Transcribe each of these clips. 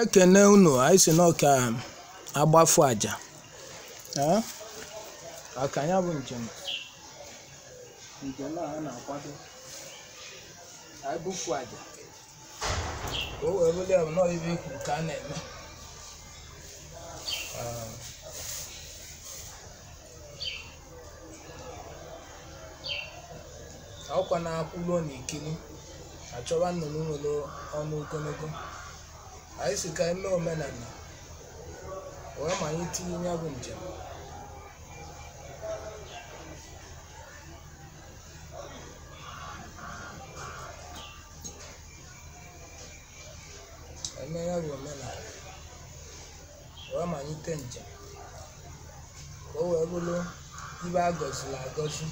Ekene unu, anyị si n'ọka agbafu aja aka ya bụ njem a na-akwado anyị bufu aja ka o wee bụrụ ya bụ nọọ ibe ikwuru ka a na-eme. Ọkwa na-akwụlo n'ikiri achọba nnụnụ nwere ọnụ ogologo. Anyị si ka anyị mee omenala wee ma anyị tinye ya bụ njem. Eme ya bụ omenala wee ma anyị tee njem ka o wee bụrụ ibe a gọziri agọzi.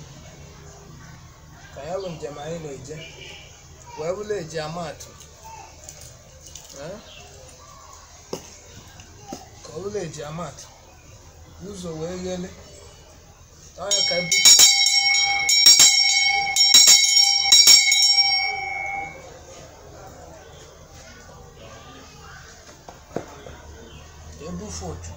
Ka ya bụ njem anyị na-eje wee bụrụ eji amatụ ka ọ bụrụ eji amatụ ụzọ wee ghele onye ka ebufe otu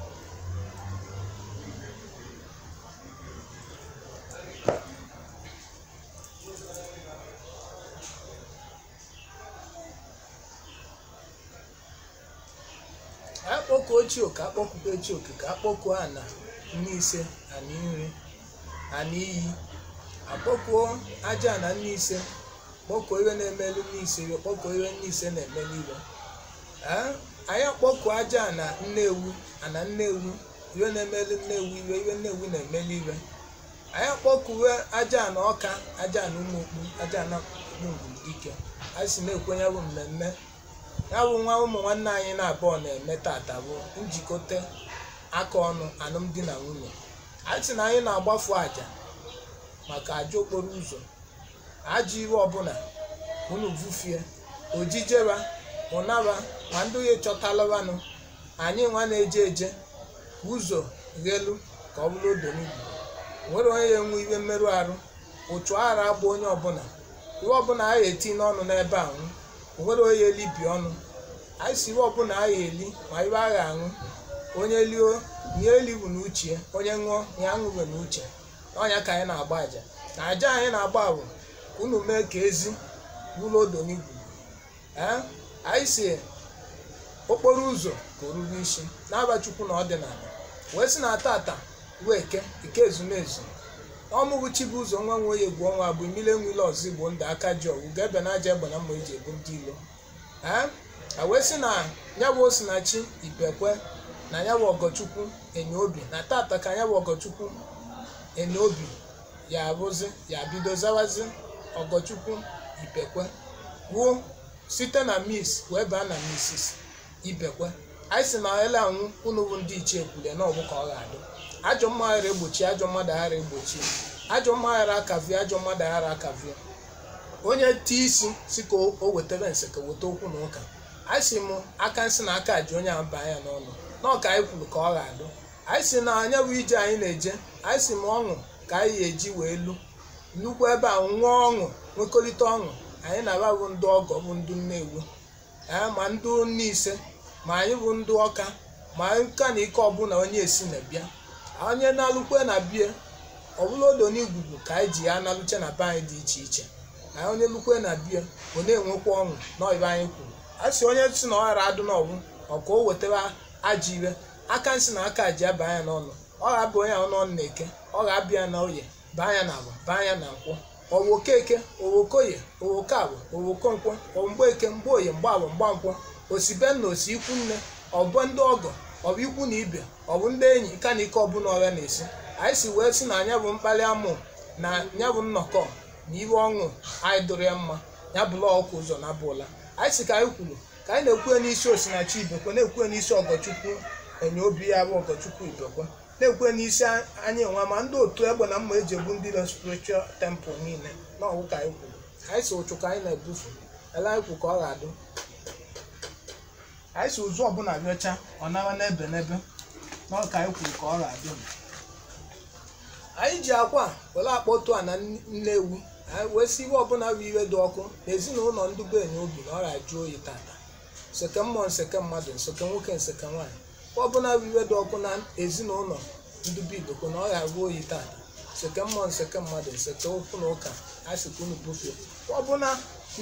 akpọkọ ochie ka akpọkụkọ ochie ka akpọkọ ana nne ise ana nri ana iyi akpọkọ aja na nne ise kpọkọ iwe na-emelu nne ise kpọkọ iwe nne ise na-emelu iwe. Anyị akpọkọ aja na nnewu ana nnewu iwe na-emelu nnewu iwe iwe nnewu na-emelu iwe. Anyị akpọkọwe aja na ọka aja na ụmụokpu aja na ike. Anyị si na-ekwenye bụ mmemme ya bụ nwa ụmụ nwanne anyị na-abụọ na-eme tata bụ njikọta aka ọnụ alụmdi na nwunye. Anyị sị na anyị na-agbafu aja maka aja okporo ụzọ aja iwe ọbụla unu vufie ojijeba ụnaba ma ndị onye chọtalụwanụ anyị nwa na-eje eje ka ụzọ ghelu ka ọ bụrụ odo n'igwe nwere onye ya enwe iwe mmerụ arụ ụchụ ara agba onye ọbụla iwe ọbụla anyị eti n'ọnụ n'ebe ahụ nwere onye elibi ọnụ. Anyị si iwe ọbụla anyị eli ma ibe agha aṅụ onye lio nye eliwu na uche onye ṅụọ ya aṅụwe na uche. Ọnya ka anyị na-agba aja na aja anyị na-agba bụ ka unu mee ka ezi bụrụ odo n'igwu. Anyị si okporo ụzọ ka oruru isi n'aba Chukwu na ọdịnala wee si na tata wee ike ezumezu ọmụgwụ chibu ụzọ nwa nwe onye gbuo nwa bụ imile nwile ọzọ igbo ndụ aka ji ọgwụ ga-ebe na aja egbe na mma eji ebu ndị ilo. Wee si na ya bụ Osinachi Ibekwe na ya bụ Ọgọchukwu Eniobi na tata ka ya bụ Ọgọchukwu Eniobi ya abụzi ya bido zawazi Ọgọchukwu Ibekwe wuo site na Miss wee baa na Mrs Ibekwe. Anyị si na ele anwụ unu bụ ndị ichie kwule na ọbụ ka ọ ga-adụ ajọ mma ghara egbochi ajọ mmadụ ghara egbochi ajọ mma ghara akavie ajọ mmadụ ghara akavie. Onye ti isi si ka o wetara nse ka weta okwu na ụka. Anyị si m aka nsị na aka ji onye ahụ baa ya n'ọnụ n'ọka anyị kwuru ka ọ ga-adụ. Anyị si na anya bụ ije anyị na-eje anyị si m ọṅụ ka anyị eji wee lukwu ebe a nwee ọṅụ nwekọrịta ọṅụ. Anyị na-aba bụ ndị ọgọ bụ ndị Nnewi ma ndị nne ise ma anyị bụ ndị ọka ma anyị ka na ike ọbụla onye esi na bịa onye na-alụkwe na bie ọbụla odo n'igwugwu ka anyị ji ya na-alụche na be anyị dị iche iche. Anyị onye lukwe na bie ọ na-enwekwa ọṅụ n'ọibe anyị kwuru. A sị onye si na ọ ghara adụ n'ọgwụ ọka o wetara aja ire aka nsị na aka ji aba anya n'ọnụ ọ ga-abụ onye ahụ n'ọnụ na-eke ọ ga-abịa na oye baa anya na agba baa anya na nkwọ owokeke owokoye owokabụ owokonkwọ mgbeeke mgbeoye mgbaabụ mgbankwọ osibe na osi ikwu nne ọbụ ndị ọgọ ọbụ ikwu na ibe ọbụ ndị enyi ka na ike ọbụla ọrịa na-esi. Anyị si wee si na anya bụ mkpali amụ na nya bụ nnọkọ na iwe ọṅụ anyị dụrụ ya mma ya bụla ọkụ ụzọ na bụla. Anyị si ka anyị kwuru ka anyị na-ekwue n'isi Osinachi Ibekwe na-ekwue n'isi Ọgọchukwu Eniobi ya bụ Ọgọchukwu Ibekwe na-ekwue n'isi anyị nwa ma ndị otu egbe na mma eji egbu ndị ilo spiritual temple niile na ọwụ ka anyị kwuru. Anyị si ụchụ ka anyị na-ebufu ele anyị kwuru ka ọ ga-adụ. Anyị si ụzụ ọbụla bịacha ọ nara n'ebe n'ebe na ọ ka anyị kwuru ka ọ ga-adụ. Anyị ji akwa were akpọtụ a na Nnewi wee si iwe ọbụla bụ iwe dị ọkụ n'ezinụlọ ndị be Eniobi na ọ ga-ajụ oyi tata nseke mmụọ nseke mmadụ nseke nwoke nseke nwaanyị ọbụna iwe dị ọkụ na ezinụlọ ndị bidokwu na ọ ga-agụ oyi tata nseke mmụọ nseke mmadụ nseke okwu na ụka asịkwa unu bufee ọbụna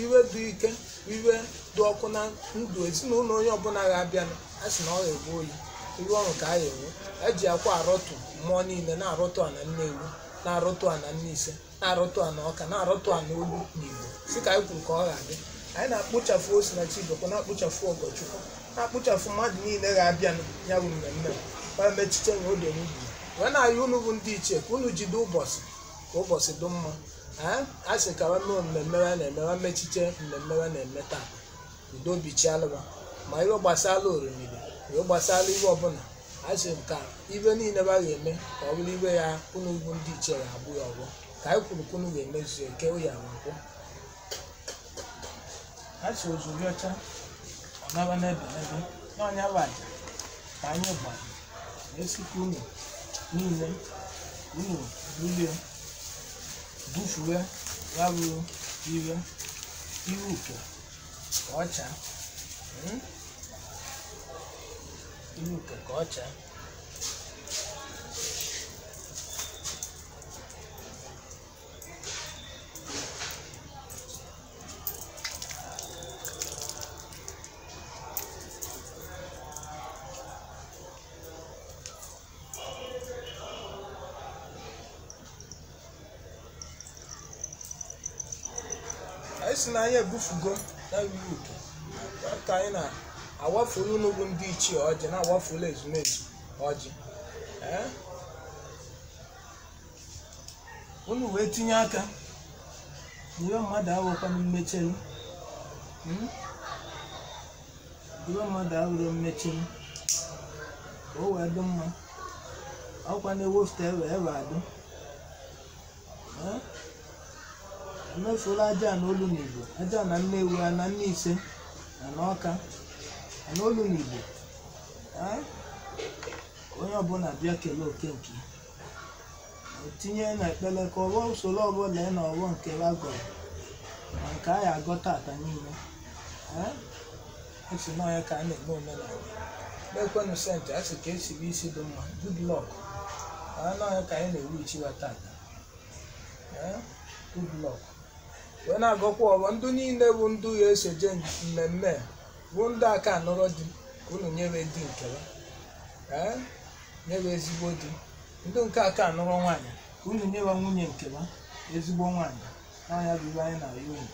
iwe dị ike iwe dị ọkụ na ndụ ezinụlọ onye ọbụla ga-abịa asị na ọ ga-egbu oyi iwe ọrụ ka a ga-enwe eji akwa arọtụ mmụọ niile na-arọtụ ana Nnewi na-arọtụ ana Nneise na-arọtụ ana Ọka na-arọtụ ana Olu n'Igbo si ka anyị kwuru ka ọ ga-adị anyị na-akpụchafụ Osinachi Ibekwe na-akpụchafụ Ọgọchukwu na-akpụchafụ mmadụ niile ga-abịa ya bụ mmemme kwa mechiche na odo n'ugwu wee na-ayị unu bụ ndị ichie ka unu jide ụbọchị ka ụbọchị dị mma a sị ka wee mmemme ya na-eme wa mechiche mmemme ya na-eme taa udo bichialụba ma ihe gbasara orimiri ihe gbasara ihe ọbụla a sị ka ibe niile ba ga-eme ka ọ bụrụ ibe ya unu bụ ndị ichie ga-abụ ya ọgbọ ka anyị kwuru ka unu ga-emezu eke ya nkwụ a sị ozugbo ọcha ọ naba n'ebe n'ebe n'ọnya bụ aja ka anyị gbara esikwa unu niile unu bulie bufuwe ya bụ ihe uke ka ọcha ihe uke ka ọcha anyị si na anyị ebufugo na ihe uke ka anyị na-awafuru n'ugwu ndị ichie ọjị na-awafuru ezumezu ọjị unu wee tinye aka iwe mmadụ awụkwa mmecheri iwe mmadụ awụrụ mmecheri ka o wee dị mma ọkwa na-ewefute ebe adụ emefula aja na Olu n'Igbo aja na Nnewi na Nneise na Ọka na Olu n'Igbo onye ọbụla bịa kelee oke nke tinye na ekpele ka ọgbọ usoro ọbụla na ọgbọ nke agọrọ ma nke anyị agọ tata niile esi na onye ka a na-eme omenala ekwenụ senti asị ka esiri isi dị mma good luck na onye ka anyị na-ewu ichiwa tata good luck wee na-agọkwa ọgbọ ndị niile bụ ndị ya esoje mmemme bụ ndị aka anọrọ di ka unu nyewe di nkewa nyewe ezigbo di ndị nke aka anọrọ nwaanyị ka unu nyewe nwunye nkewa ezigbo nwaanyị n'anya bụ ibe anyị na-ayọ unu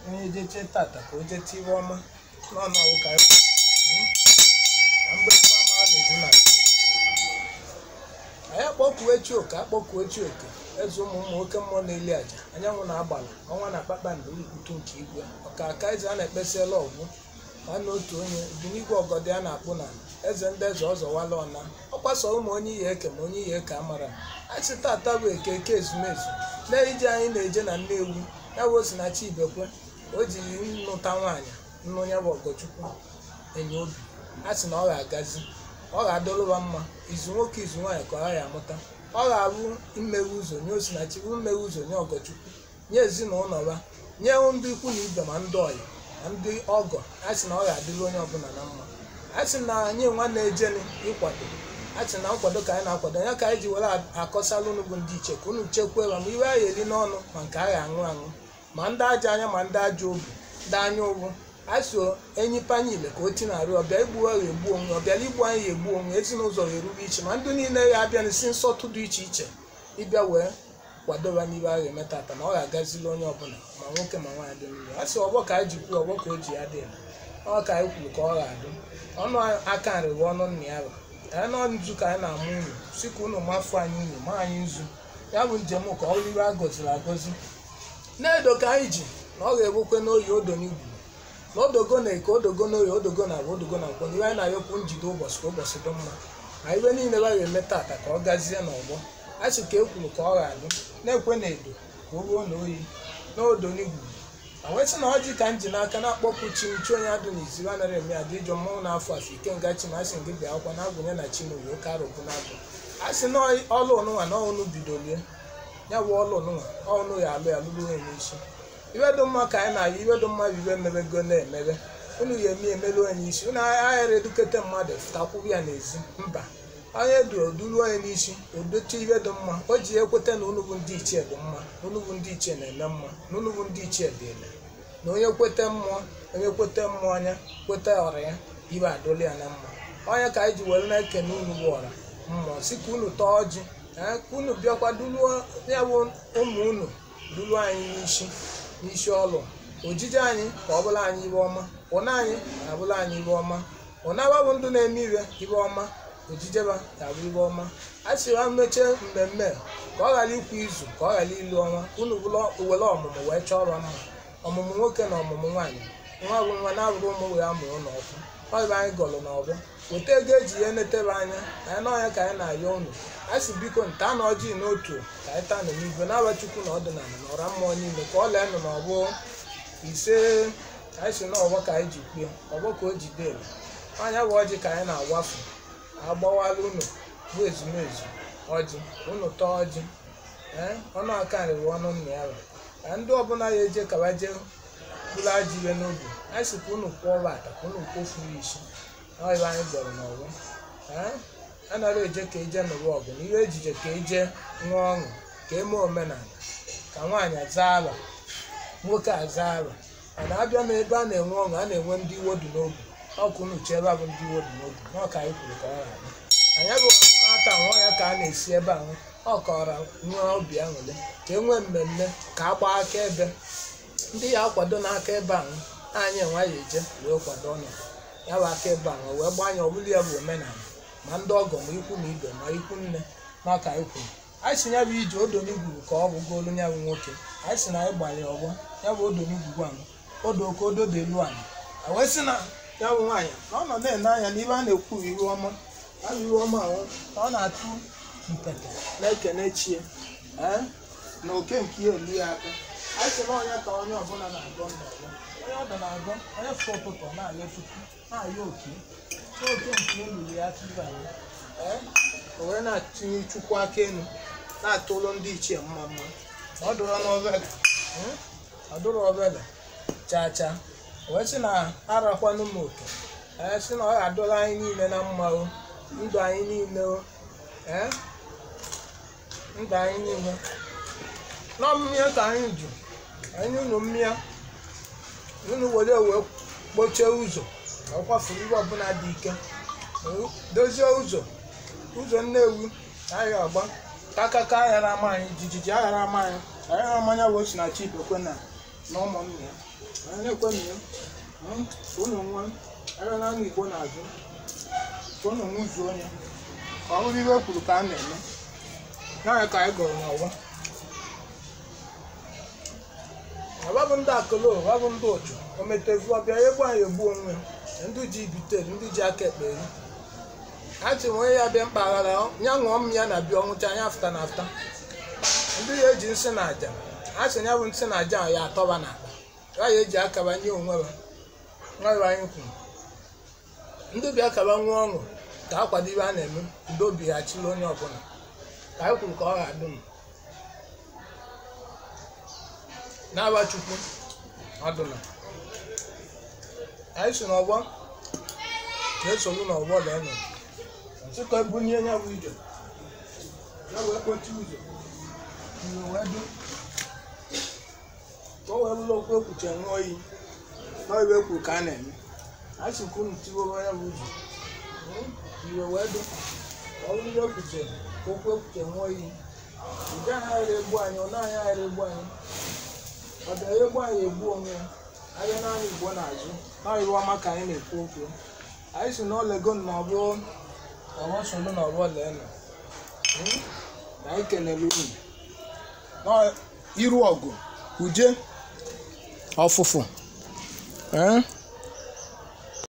onye jeche tata ka o jete iwe ọma n'ọnọwụ ka mgbe mgbaama na-ezi na anyị akpọkuo Chioke akpọkuo Chioke eze ụmụ nwoke mmụọ na-eli aja anyanwụ na-agbala ọnwa na kpakpando ikputu nke igwe ọka aka eze a na-ekpesịela ọgwụ nwanne otu onye binigwe ọgọdị a na-akpụ na eze ndị eze ọzọwala ọna ọkwasọ ụmụ onye ihe eke ma onye ihe eke amara asị tata bụ eke ezumezu na-eji anyị na-eje na Nnewi ya bụ Osinachi Ibekwe o jiri nnụta nwaanyị nnu ya bụ Ọgọchukwu enye obi a sị na ọ ga-agazi ọ ga-adọrọba mma izu nwoke izu nwaanyị ka ọ ya amụta ọ ga-abụ mmeghe ụzọ nye Osinachi bụ mmeghe ụzọ nye Ọgọchukwu nye ezinụlọ ya nye ndị ikwu na ibe ma ndị ọyị na ndị ọgọ a sị na ọ ga-adịrị onye ọbụla na mma a sị na anyị nwa na-ejeni ịkwado a sị na nkwado ka anyị na-akwado ya ka anyị ji were akọsala unu bụ ndị iche ka unu chekwaa ma iwe anyị eri n'ọnụ ma nke anyị aṅụ aṅụ ma ndị aja anya ma ndị aja obi ndị anya ụgwụ a so enyi panyile ka o tinarị ọbịa igbu ya egbu onwe ọbịala igbu anyị ya egbu onwe ezinụzọ ga-erube iche ma ndị niile ya abịa n'isi nsọtụ dị iche iche ịbịa wee kwadoba n'ibe a ga-eme tata na ọ ga-agazili onye ọbụla ma nwoke ma nwaanyị dị mmiri a sị ọgbọ ka anyị ji kwuo ọgbọ ka o ji ya dị ọ ka anyị kwuru ka ọ ga-adị ọnụ aka nrịrị ọnụ nna ya bụ anyị nọ nzu ka anyị na-amụ unu si ka unu mafụ anyị unu ma anyị nzu ya bụ njem ka ọ riri agọziri agọzi na-edo ka anyị ji na ọ ga-egbukwe n'oyi odo n'igwu na odogo na eke odogo n'oyi odogo na agwa odogo na nkwọ iwe anyị na-ayọkwu njide ụbọchị ka ụbọchị dị mma na ibe niile ba ga-eme tata ka ọ gazie n'ọgbọ a sị ka e kwuru ka ọ ga-adị na-ekwe na edo ka o ruo na oyi n'odo n'igwu ma wee sị na ọjị ka m ji n'aka na-akpọpụ chi nchi onye adụ na iziwe anaghị eme adị ijọ mmọnwụ n'afọ afọ ike nga chi ma a sị gị bịa akwa na-agụnye na chi na oyi oke arụbụ na-abụ a sị na ọlụ ọnụnwa na ọnụ bidolie ya bụ ọlụ ọnụnwa ọnụ ya alụ ya lụrụ onye n'isi iwe dị mma ka anyị na-ayị iwe dị mma bụ iwe mebego na-emebe unu ya eme emelu onye n'isi unu aghara edukete mmadụ fụtakwuru ya n'ezi mba onye duru onye n'isi odote ihe dị mma o ji ekweta na unu bụ ndị ichie dị mma na unu bụ ndị ichie na-eme mma na unu bụ ndị ichie dị ele na onye kwete mmụọ anya kweta ọra ya ibe adoli ya na mma onye ka anyị ji were na-ekene unu bụ ọra mmụọ si ka unu tọọ ọjị ka unu bịakwa duluo ya bụ ụmụ unu dulu anyị n'isi ọlụ ojije anyị ka ọ bụla anyị ibe ọma ụna anyị ka abụla anyị ibe ọma ụnaba bụ ndụ na-eme ibe ọma ojijeba ga-abụ ibe ọma a sịrị ha mmeche mmemme ka ọ ghara ikwu izu ka ọ ghara ilu ọnwa unu were ọmụmụ wee chọọ mma ọmụmụ nwoke na ọmụmụ nwaanyị nwa bụ nwa na-abụrụ ụmụ wee amụrụ n'ọkụ ọyịbe anyị gọrọ n'ọbụ weta ego eji ya netebe anya anyị n'ọnya ka anyị na-ayọ unu a sị biko nta na ọjị n'otu ka anyị taa nọ n'igwe na-aba Chukwu na ọdịnala na ọra mmụọ niile ka ọ lee nụ n'ọbụ ise anyị si n'ọgbọ ka anyị ji kwue ọgbọ ka o ji delu anya bụ ọjị ka anyị na-agwafu agbawala unu bụ ezumezu ọjị unu tọọ ọjị ọnụ aka rịrị ọnụ nna ya ka ndị ọbụla ya eje kaba jee bụrụ ajị iwe n'obi anyị si ka unu kwụọ bata ka unu kwofuru isi ọyịba anyị gbọrọ n'ọgbọ anara eje ka eje nụrụ ọgụ na ihe ejije ka eje ṅụọ ọṅụ ka eme omenala ka nwaanyị azaa aba nwoke azaa aba mana abịa n'ebe a na-enwe ọṅụ a na-enwe ndị iwo dị n'obi ọkụ nuche ebe a bụ ndị iwo dị n'obi n'ọka anyị kwuru ka ọ ghara anya bụ ọkụnata nwa ya ka a na-esi ebe ahụ ọ kọrọ nwa obi aṅụle ka e nwee mmemme ka a gbaa aka ebe ndị ya akwado n'aka ebe ahụ anyị enwe ya eje wee kwado ọnụ ya bụ aka ebe ahụ wee gbanye ọbụla ya bụ omenala ma ndị ọgọ ma ikwu na ibe ma ikwu nne n'ọka anyị kwuru anyị si ya bụ ije odonigwuru ka ọ bụgolu ya bụ nwoke anyị si na anyị gbara ya ọgbọ ya bụ odonigwuru ahụ odoka ododo elu anyị wee sị na ya bụ nwaanyị na ọ nọ na-ene anya n'ibe a na-ekwu iru ọma iru ọma ahụ na ọ na-atụ mpete na-ekene chie na oke nke ya elu ya aka anyị sị na ọnya ka onye ọbụla na-agọ ndụ onye ọdọ na-agọ onye fụ ụtụtụ na-aya Chukwu na-aya oke oke nke eluru ya tụrụ anyị o wee na-atụnye Chukwu aka elu na-atụlụ ndị ichie mma mma ọ dụrụ n'obele ọ dụrụ obele chacha wee sị na arakwanụ m oke sị na ọ ga-adụla anyị niile na mma o ndụ anyị niile o ndụ anyị niile na mmịa ka anyị ju anyị unu mmịa unu were wee kpochie ụzọ ka ọ kwafuru ibe ọbụla dị ike dozie ụzọ Nnewi anyị agba kakaka aghara ama anyị jijiji aghara ama anyị aghara amanya wee si na Chibekwe na ụmụnne ya anyị na-ekwe na ya unu nwa agha na Igbo na-azụ ka unu nwụzuo onye ka ọ bụrụ iwe kwuru ka a na-eme n'anya ka anyị gọrọ n'ọgba ọba bụ ndị akụlo ọba bụ ndị ụchụ o metevu ọbịa egbu anyị egbu onwe ndị ji bitelu ndị ji aka ekpe eri achị onye ya bịa mpaghara ya ṅụọ m ya na bịa ọnwụcha anya afta na afta ndị ya eji nsị na aja a sị ya bụ nsị na aja ya atọba na akpa ya ya eji akaba nye onwe nwa anyị kwuru ndị bịa akaba nwa ọṅụ ka akwado ibe a na-eme ndị obi ya chịrị onye ọbụla ka anyị kwuru ka ọ ga-adị m n'aba Chukwu ọdụla anyị si n'ọgbọ ka esolu n'ọgbọ leenụ nsịkọ ebunye ya bụ ije ya wee kpochi ụzọ iwe wee du ka o wee bụrụ okwu ekwuche ṅụọ iyi na ibe kwuru ka a na-eme anyị si ka unu tiworo ya bụ ụzọ iwe wee du ka ọ bụrụ ibe ekwuche ka okwu ekwuche ṅụọ iyi ụdị anyị aghara egbu anyị ọ naghị aghara egbu anyị ọ bịara egbu anyị egbu onwe ya ahịa naanị Igbo na-azụ na iwe ọma ka anyị na-ekwu okwu anyị si na olego na ọbụ ọghọsolu na ọbụ leenụ na anyị kelere unu na iru ọgụ uje ọfụfụ